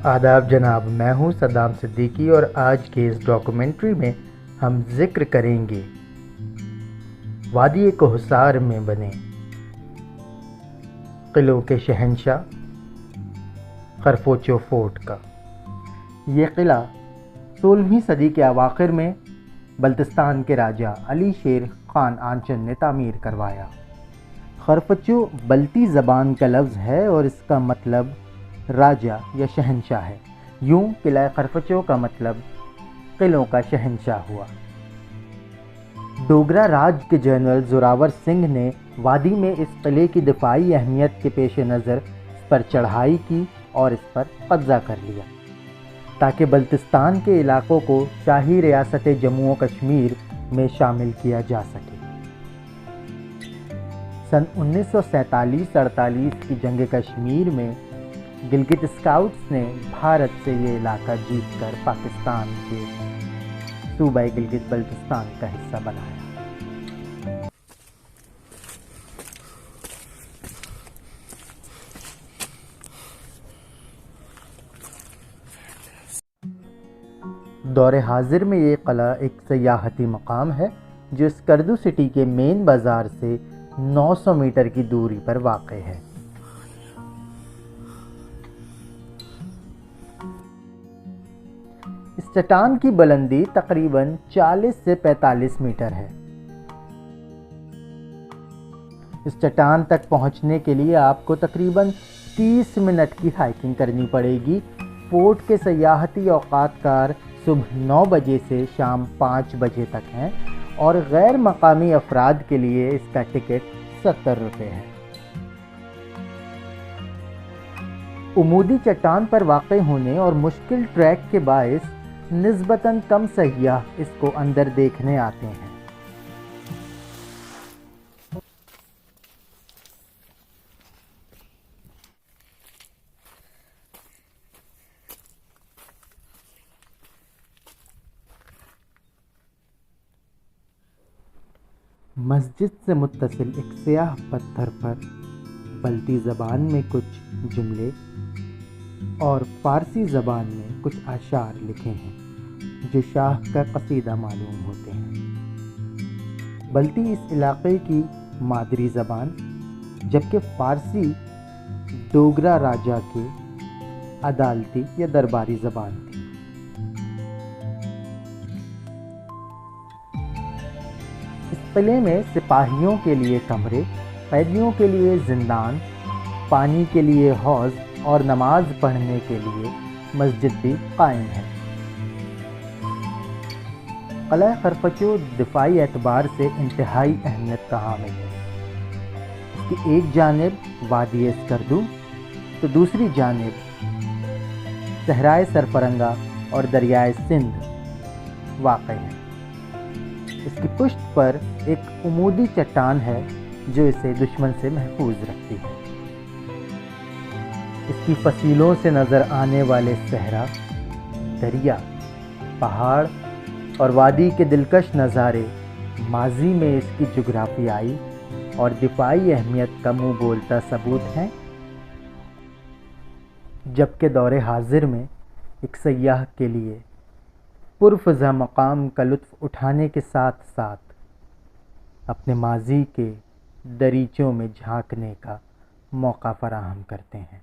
آداب جناب، میں ہوں صدام صدیقی اور آج کے اس ڈاکومنٹری میں ہم ذکر کریں گے وادی کوہسار میں بنے قلعوں کے شہنشاہ خرفوچو فورٹ کا۔ یہ قلعہ 16ویں صدی کے اواخر میں بلتستان کے راجہ علی شیر خان آنچن نے تعمیر کروایا۔ خرفچو بلتی زبان کا لفظ ہے اور اس کا مطلب راجہ یا شہنشاہ ہے۔ یوں قلعہ خرفچو کا مطلب قلعوں کا شہنشاہ ہوا۔ ڈوگرا راج کے جنرل زوراور سنگھ نے وادی میں اس قلعے کی دفاعی اہمیت کے پیش نظر اس پر چڑھائی کی اور اس پر قبضہ کر لیا تاکہ بلتستان کے علاقوں کو شاہی ریاست جموں و کشمیر میں شامل کیا جا سکے۔ سن 1947-48 کی جنگ کشمیر میں گلگت اسکاؤٹس نے بھارت سے یہ علاقہ جیت کر پاکستان کے صوبہ گلگت بلتستان کا حصہ بنایا۔ دور حاضر میں یہ قلعہ ایک سیاحتی مقام ہے جو اسکردو سٹی کے مین بازار سے 900 میٹر کی دوری پر واقع ہے۔ اس چٹان کی بلندی تقریباً 40 سے 45 میٹر ہے۔ اس چٹان تک پہنچنے کے لیے آپ کو تقریباً 30 منٹ کی ہائکنگ کرنی پڑے گی۔ فورٹ کے سیاحتی اوقات کار صبح 9 بجے سے شام 5 بجے تک ہیں اور غیر مقامی افراد کے لیے اس کا ٹکٹ 70 روپے ہے۔ عمودی چٹان پر واقع ہونے اور مشکل ٹریک کے باعث نسبتاً کم سیاح اس کو اندر دیکھنے آتے ہیں۔ مسجد سے متصل ایک سیاہ پتھر پر بلتی زبان میں کچھ جملے اور فارسی زبان میں کچھ اشعار لکھے ہیں جو شاہ کا قصیدہ معلوم ہوتے ہیں۔ بلتی اس علاقے کی مادری زبان جبکہ فارسی ڈوگرا راجہ کے عدالتی یا درباری زبان تھی۔ اس قلعے میں سپاہیوں کے لیے کمرے، قیدیوں کے لیے زندان، پانی کے لیے حوض اور نماز پڑھنے کے لیے مسجد بھی قائم ہے۔ قلعہ خرفچو دفاعی اعتبار سے انتہائی اہمیت کا حامل ہے۔ اس کی ایک جانب وادی اسکردو تو دوسری جانب صحرائے سرفرنگا اور دریائے سندھ واقع ہے۔ اس کی پشت پر ایک عمودی چٹان ہے جو اسے دشمن سے محفوظ رکھتی ہے۔ اس کی فصیلوں سے نظر آنے والے صحرا، دریا، پہاڑ اور وادی کے دلکش نظارے ماضی میں اس کی جغرافیائی اور دفاعی اہمیت کا منہ بولتا ثبوت ہیں، جبکہ دور حاضر میں ایک سیاح کے لیے پرفضا مقام کا لطف اٹھانے کے ساتھ ساتھ اپنے ماضی کے دریچوں میں جھانکنے کا موقع فراہم کرتے ہیں۔